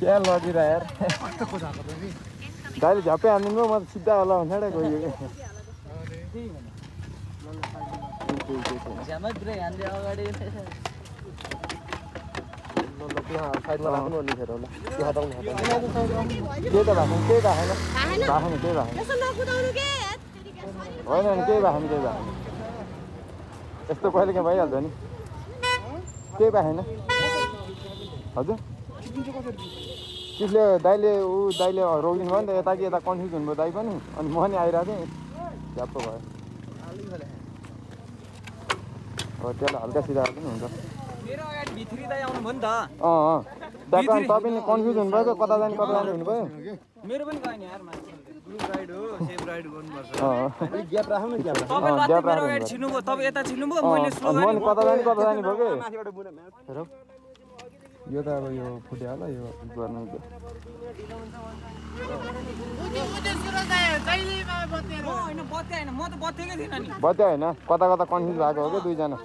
क्या लगिरह यार दाइले झ्यापै हानिदिनु म त सिधा होला भन्दा गयो झ्यामै ब्रेक हान्दै अगाडि त्यहाँ साइडमा राख्नु अनि फेर होला त्यो हटाउनु के त भएको केही भएको छैन केही भएको होइन नि केही भएको केही भएको यस्तो कहिले काहीँ भइहाल्छ नि केही भएको छैन हजुर त्यसले दाइले रोकिदिनु भयो नि त यता कि यता कन्फ्युज हुनुभयो दाइ पनि अनि म नि आइरहेको थिएँ झ्याप्पो भयो हो त्यसलाई हल्का सिधा पनि हुन्छ मेरो अगाडि भित्रिँदै आउनु भयो नि त तपाईँले कन्फ्युज हुनुभयो त कता जाने हुनुभयो मेरो पनि गएन यार ग्रुप राइड हो सेम राइड गर्नुपर्छ ग्याप राख्नु न ग्याप मेरो अगाडि छिर्नुभयो तपाईँ यता छिर्नुभयो मैले स्लो म कता जाने भयो कि हेरौ यो त अब यो फुट्यो होला यो गर्नु होइन बत्ती होइन म त बत्तीकै थिइनँ नि बत्ती होइन कता कता कन्फ्युज भएको हो कि दुईजना